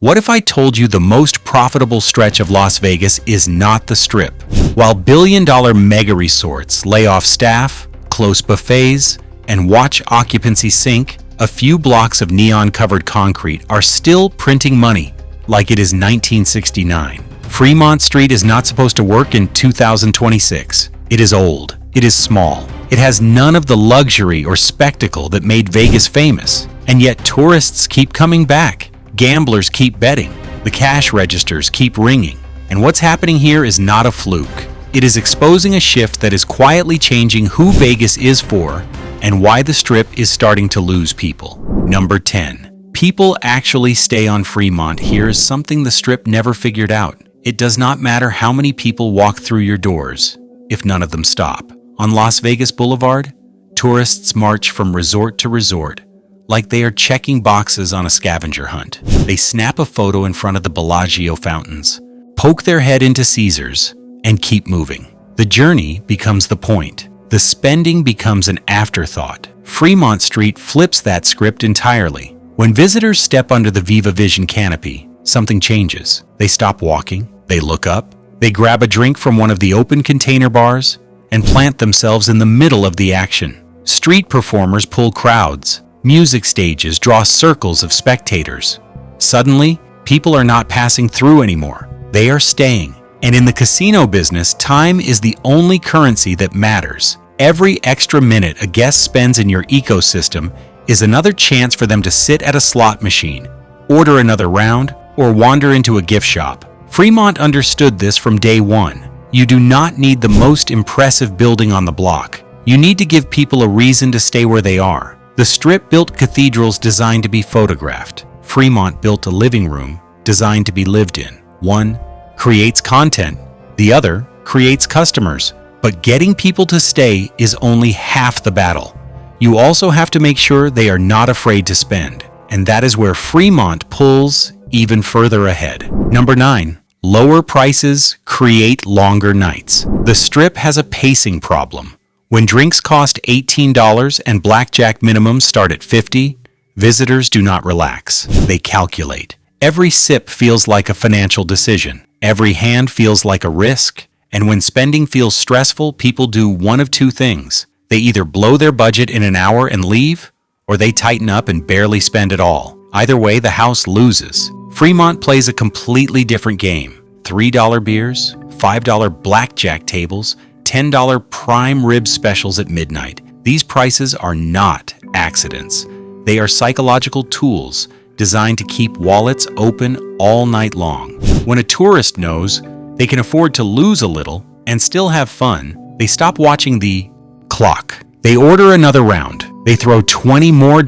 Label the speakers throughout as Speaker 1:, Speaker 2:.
Speaker 1: What if I told you the most profitable stretch of Las Vegas is not the Strip? While billion-dollar mega-resorts lay off staff, close buffets, and watch occupancy sink, a few blocks of neon-covered concrete are still printing money like it is 1969. Fremont Street is not supposed to work in 2026. It is old. It is small. It has none of the luxury or spectacle that made Vegas famous. And yet tourists keep coming back. Gamblers keep betting. The cash registers keep ringing. And what's happening here is not a fluke. It is exposing a shift that is quietly changing who Vegas is for and why the Strip is starting to lose people. Number 10. People actually stay on Fremont. Here is something the Strip never figured out. It does not matter how many people walk through your doors if none of them stop. On Las Vegas Boulevard, tourists march from resort to resort like they are checking boxes on a scavenger hunt. They snap a photo in front of the Bellagio fountains, poke their head into Caesars, and keep moving. The journey becomes the point. The spending becomes an afterthought. Fremont Street flips that script entirely. When visitors step under the Viva Vision canopy, something changes. They stop walking, they look up, they grab a drink from one of the open container bars, and plant themselves in the middle of the action. Street performers pull crowds. Music stages draw circles of spectators. Suddenly, people are not passing through anymore. They are staying. And in the casino business, time is the only currency that matters. Every extra minute a guest spends in your ecosystem is another chance for them to sit at a slot machine, order another round, or wander into a gift shop. Fremont understood this from day one. You do not need the most impressive building on the block. You need to give people a reason to stay where they are. The Strip built cathedrals designed to be photographed. Fremont built a living room designed to be lived in. One creates content, the other creates customers. But getting people to stay is only half the battle. You also have to make sure they are not afraid to spend. And that is where Fremont pulls even further ahead. Number 9. Lower prices create longer nights. The Strip has a pacing problem. When drinks cost $18 and blackjack minimums start at $50, visitors do not relax. They calculate. Every sip feels like a financial decision. Every hand feels like a risk. And when spending feels stressful, people do one of two things. They either blow their budget in an hour and leave, or they tighten up and barely spend at all. Either way, the house loses. Fremont plays a completely different game. $3 beers, $5 blackjack tables, $10 prime rib specials at midnight. These prices are not accidents. They are psychological tools designed to keep wallets open all night long. When a tourist knows they can afford to lose a little and still have fun, they stop watching the clock. They order another round. They throw $20 more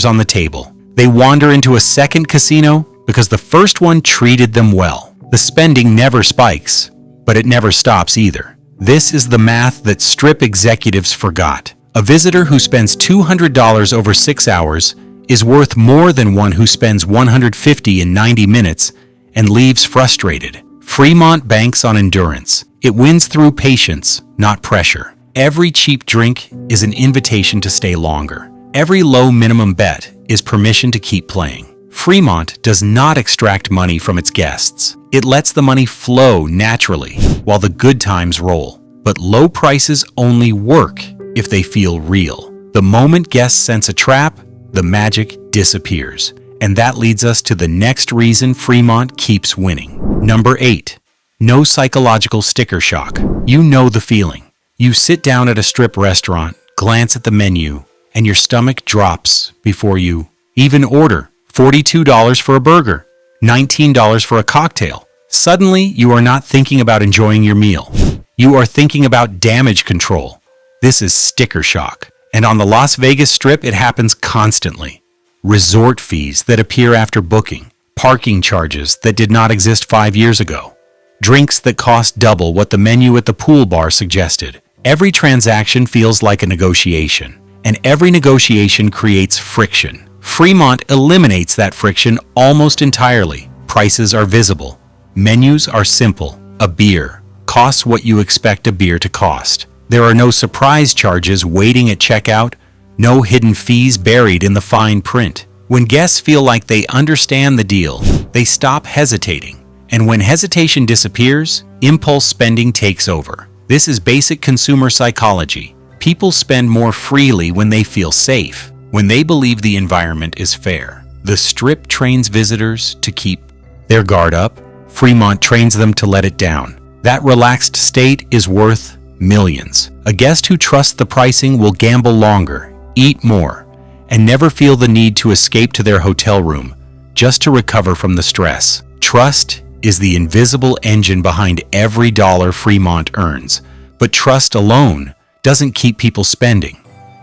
Speaker 1: on the table. They wander into a second casino because the first one treated them well. The spending never spikes, but it never stops either. This is the math that Strip executives forgot. A visitor who spends $200 over 6 hours is worth more than one who spends $150 in 90 minutes and leaves frustrated. Fremont banks on endurance. It wins through patience, not pressure. Every cheap drink is an invitation to stay longer. Every low minimum bet is permission to keep playing. Fremont does not extract money from its guests. It lets the money flow naturally while the good times roll. But low prices only work if they feel real. The moment guests sense a trap, the magic disappears. And that leads us to the next reason Fremont keeps winning. Number 8. No psychological sticker shock. You know the feeling. You sit down at a Strip restaurant, glance at the menu, and your stomach drops before you even order. $42 for a burger, $19 for a cocktail. Suddenly, you are not thinking about enjoying your meal. You are thinking about damage control. This is sticker shock. And on the Las Vegas Strip, it happens constantly. Resort fees that appear after booking, parking charges that did not exist 5 years ago, drinks that cost double what the menu at the pool bar suggested. Every transaction feels like a negotiation, and every negotiation creates friction. Fremont eliminates that friction almost entirely. Prices are visible. Menus are simple. A beer costs what you expect a beer to cost. There are no surprise charges waiting at checkout, no hidden fees buried in the fine print. When guests feel like they understand the deal, they stop hesitating. And when hesitation disappears, impulse spending takes over. This is basic consumer psychology. People spend more freely when they feel safe, when they believe the environment is fair. The Strip trains visitors to keep their guard up. Fremont trains them to let it down. That relaxed state is worth millions. A guest who trusts the pricing will gamble longer, eat more, and never feel the need to escape to their hotel room just to recover from the stress. Trust is the invisible engine behind every dollar Fremont earns, but trust alone doesn't keep people spending.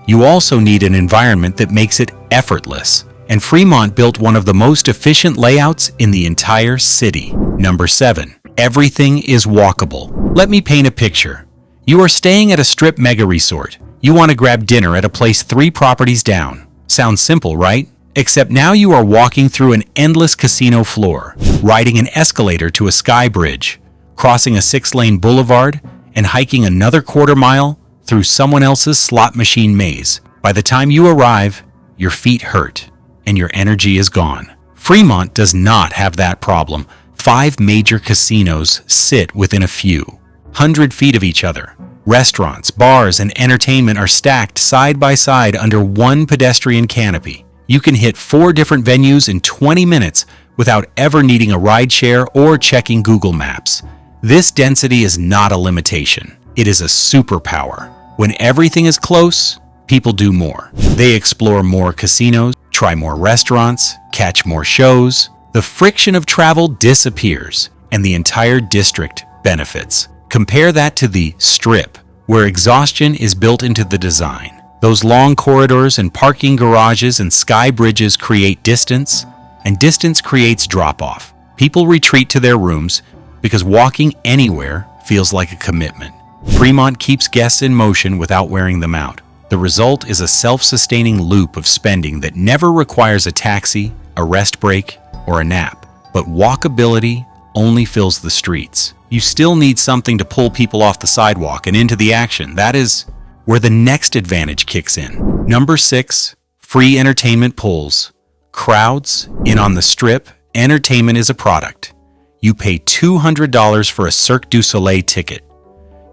Speaker 1: You also need an environment that makes it effortless, and Fremont built one of the most efficient layouts in the entire city. Number 7. Everything is walkable. Let me paint a picture. You are staying at a Strip mega resort. You want to grab dinner at a place 3 properties down. Sounds simple, right? Except now you are walking through an endless casino floor, riding an escalator to a sky bridge, crossing a 6-lane boulevard, and hiking another quarter-mile through someone else's slot machine maze. By the time you arrive, your feet hurt, and your energy is gone. Fremont does not have that problem. 5 major casinos sit within a few 100 feet of each other. Restaurants, bars, and entertainment are stacked side by side under one pedestrian canopy. You can hit 4 different venues in 20 minutes without ever needing a rideshare or checking Google Maps. This density is not a limitation. It is a superpower. When everything is close, people do more. They explore more casinos, try more restaurants, catch more shows. The friction of travel disappears, and the entire district benefits. Compare that to the Strip, where exhaustion is built into the design. Those long corridors and parking garages and sky bridges create distance, and distance creates drop-off. People retreat to their rooms because walking anywhere feels like a commitment. Fremont keeps guests in motion without wearing them out. The result is a self-sustaining loop of spending that never requires a taxi, a rest break, or a nap. But walkability only fills the streets. You still need something to pull people off the sidewalk and into the action. That is where the next advantage kicks in. Number 6, free entertainment pulls. Crowds in on the Strip, entertainment is a product. You pay $200 for a Cirque du Soleil ticket.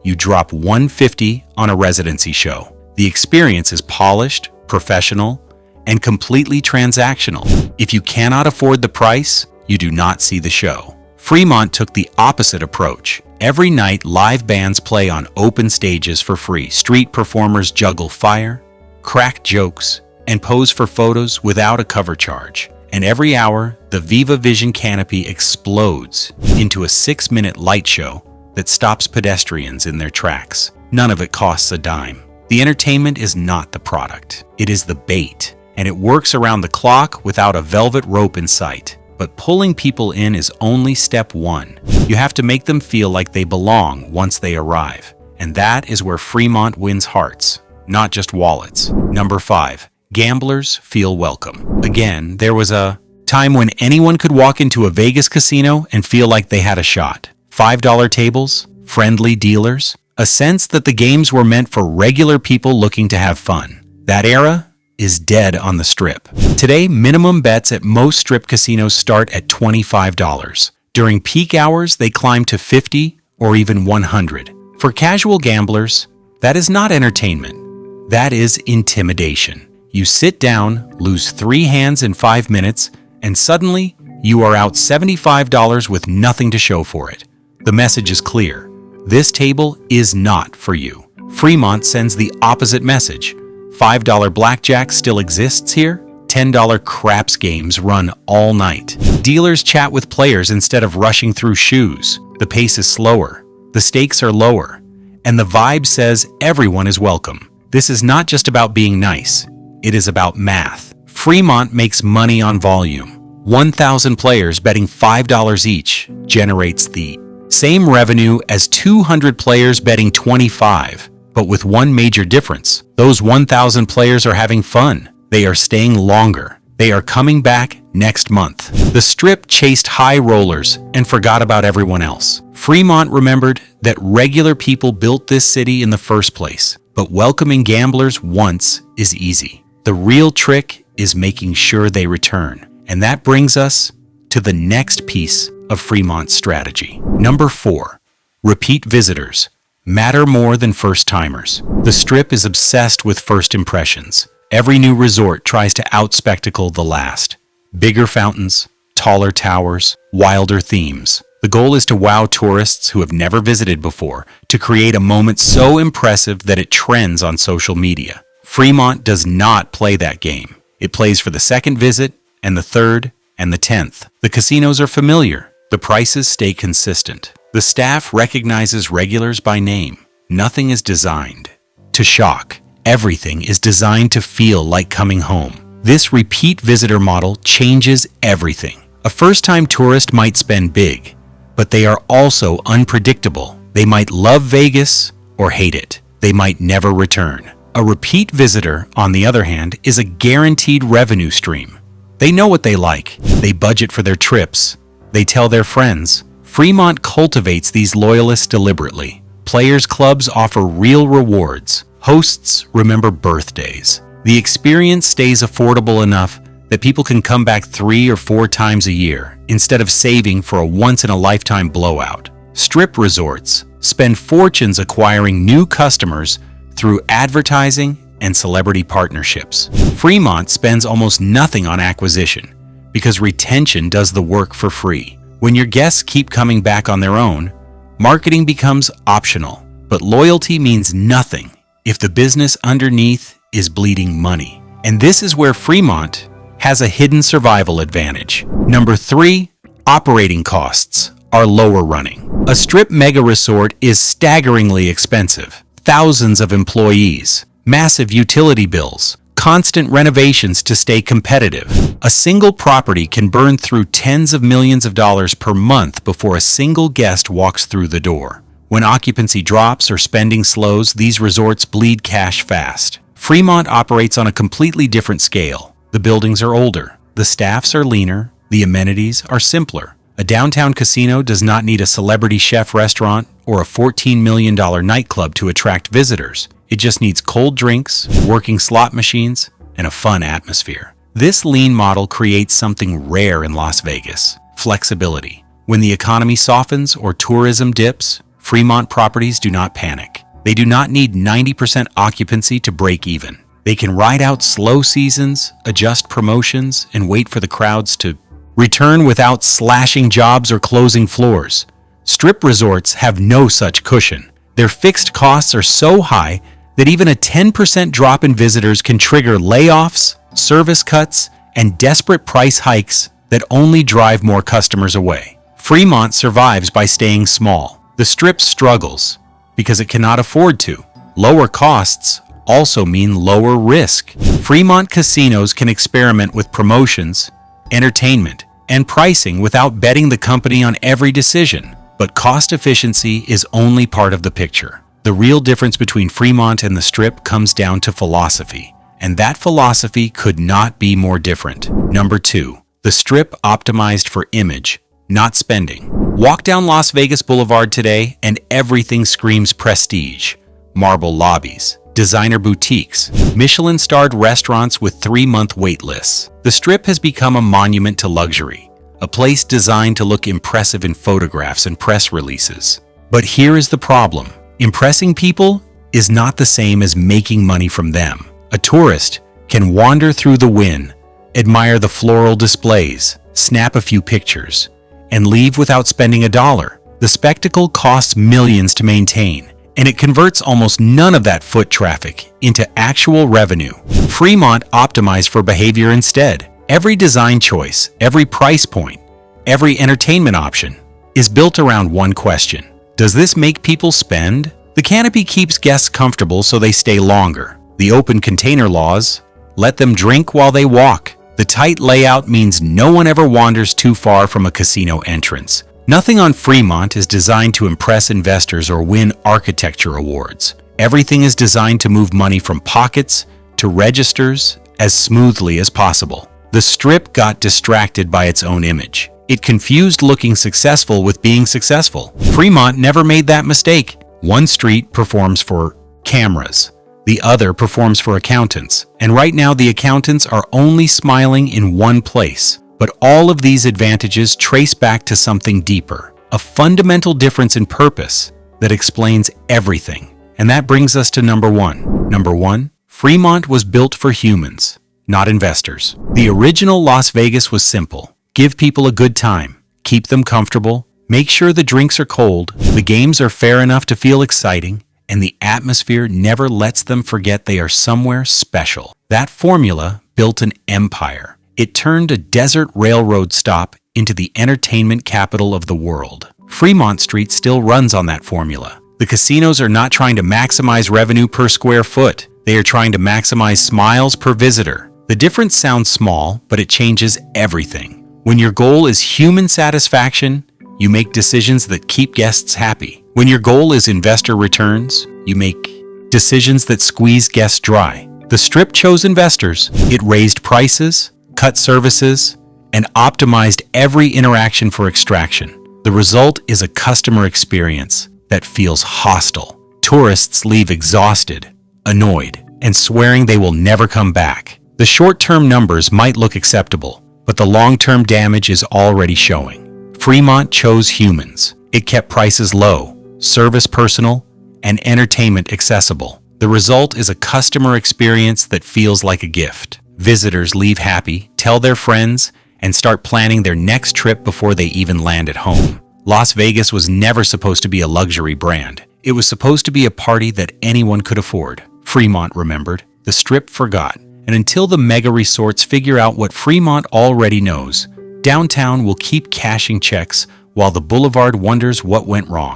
Speaker 1: You drop $150 on a residency show. The experience is polished, professional, and completely transactional. If you cannot afford the price, you do not see the show. Fremont took the opposite approach. Every night, live bands play on open stages for free. Street performers juggle fire, crack jokes, and pose for photos without a cover charge. And every hour, the Viva Vision canopy explodes into a 6-minute light show that stops pedestrians in their tracks. None of it costs a dime. The entertainment is not the product. It is the bait, and it works around the clock without a velvet rope in sight. But pulling people in is only step 1. You have to make them feel like they belong once they arrive. And that is where Fremont wins hearts, not just wallets. Number 5. Gamblers feel welcome. Again, there was a time when anyone could walk into a Vegas casino and feel like they had a shot. $5 tables, friendly dealers, a sense that the games were meant for regular people looking to have fun. That era is dead on the Strip. Today, minimum bets at most Strip casinos start at $25. During peak hours, they climb to $50 or even $100. For casual gamblers, that is not entertainment. That is intimidation. You sit down, lose 3 hands in 5 minutes, and suddenly you are out $75 with nothing to show for it. The message is clear. This table is not for you. Fremont sends the opposite message. $5 blackjack still exists here. $10 craps games run all night. Dealers chat with players instead of rushing through shoes. The pace is slower. The stakes are lower. And the vibe says everyone is welcome. This is not just about being nice. It is about math. Fremont makes money on volume. 1,000 players betting $5 each generates the same revenue as 200 players betting $25, but with one major difference. Those 1,000 players are having fun. They are staying longer. They are coming back next month. The Strip chased high rollers and forgot about everyone else. Fremont remembered that regular people built this city in the first place, but welcoming gamblers once is easy. The real trick is making sure they return. And that brings us to the next piece of Fremont's strategy. Number 4, repeat visitors matter more than first-timers. The Strip is obsessed with first impressions. Every new resort tries to out-spectacle the last. Bigger fountains, taller towers, wilder themes. The goal is to wow tourists who have never visited before, to create a moment so impressive that it trends on social media. Fremont does not play that game. It plays for the second visit, and the third, and the 10th. The casinos are familiar. The prices stay consistent. The staff recognizes regulars by name. Nothing is designed to shock. Everything is designed to feel like coming home. This repeat visitor model changes everything. A first-time tourist might spend big, but they are also unpredictable. They might love Vegas or hate it. They might never return. A repeat visitor, on the other hand, is a guaranteed revenue stream. They know what they like. They budget for their trips. They tell their friends. Fremont cultivates these loyalists deliberately. Players' clubs offer real rewards. Hosts remember birthdays. The experience stays affordable enough that people can come back 3 or 4 times a year instead of saving for a once-in-a-lifetime blowout. Strip resorts spend fortunes acquiring new customers through advertising and celebrity partnerships. Fremont spends almost nothing on acquisition because retention does the work for free. When your guests keep coming back on their own, marketing becomes optional. But loyalty means nothing if the business underneath is bleeding money. And this is where Fremont has a hidden survival advantage. Number 3, operating costs are lower running. A Strip mega resort is staggeringly expensive. Thousands of employees, massive utility bills, constant renovations to stay competitive. A single property can burn through tens of millions of dollars per month before a single guest walks through the door. When occupancy drops or spending slows, these resorts bleed cash fast. Fremont operates on a completely different scale. The buildings are older, the staffs are leaner, the amenities are simpler. A downtown casino does not need a celebrity chef restaurant or a $14 million nightclub to attract visitors. It just needs cold drinks, working slot machines, and a fun atmosphere. This lean model creates something rare in Las Vegas: flexibility. When the economy softens or tourism dips, Fremont properties do not panic. They do not need 90% occupancy to break even. They can ride out slow seasons, adjust promotions, and wait for the crowds to return without slashing jobs or closing floors. Strip resorts have no such cushion. Their fixed costs are so high that even a 10% drop in visitors can trigger layoffs, service cuts, and desperate price hikes that only drive more customers away. Fremont survives by staying small. The Strip struggles because it cannot afford to. Lower costs also mean lower risk. Fremont casinos can experiment with promotions, entertainment, and pricing without betting the company on every decision. But cost efficiency is only part of the picture. The real difference between Fremont and the Strip comes down to philosophy, and that philosophy could not be more different. Number 2, the Strip optimized for image, not spending. Walk down Las Vegas Boulevard today and everything screams prestige. Marble lobbies, designer boutiques, Michelin-starred restaurants with 3-month wait lists. The Strip has become a monument to luxury, a place designed to look impressive in photographs and press releases. But here is the problem. Impressing people is not the same as making money from them. A tourist can wander through the Wynn, admire the floral displays, snap a few pictures, and leave without spending $1. The spectacle costs millions to maintain, and it converts almost none of that foot traffic into actual revenue. Fremont optimized for behavior instead. Every design choice, every price point, every entertainment option is built around one question. Does this make people spend? The canopy keeps guests comfortable so they stay longer. The open container laws let them drink while they walk. The tight layout means no one ever wanders too far from a casino entrance. Nothing on Fremont is designed to impress investors or win architecture awards. Everything is designed to move money from pockets to registers as smoothly as possible. The Strip got distracted by its own image. It confused looking successful with being successful. Fremont never made that mistake. One street performs for cameras. The other performs for accountants, and right now the accountants are only smiling in one place. But all of these advantages trace back to something deeper, a fundamental difference in purpose that explains everything. And that brings us to number one. Number one, Fremont was built for humans, not investors. The original Las Vegas was simple. Give people a good time, keep them comfortable, make sure the drinks are cold, the games are fair enough to feel exciting, and the atmosphere never lets them forget they are somewhere special. That formula built an empire. It turned a desert railroad stop into the entertainment capital of the world. Fremont Street still runs on that formula. The casinos are not trying to maximize revenue per square foot. They are trying to maximize smiles per visitor. The difference sounds small, but it changes everything. When your goal is human satisfaction, you make decisions that keep guests happy. When your goal is investor returns, you make decisions that squeeze guests dry. The Strip chose investors. It raised prices, cut services, and optimized every interaction for extraction. The result is a customer experience that feels hostile. Tourists leave exhausted, annoyed, and swearing they will never come back. The short-term numbers might look acceptable, but the long-term damage is already showing. Fremont chose humans. It kept prices low, service personal, and entertainment accessible. The result is a customer experience that feels like a gift. Visitors leave happy, tell their friends, and start planning their next trip before they even land at home. Las Vegas was never supposed to be a luxury brand. It was supposed to be a party that anyone could afford. Fremont remembered, the Strip forgot, and until the mega resorts figure out what Fremont already knows, downtown will keep cashing checks while the boulevard wonders what went wrong.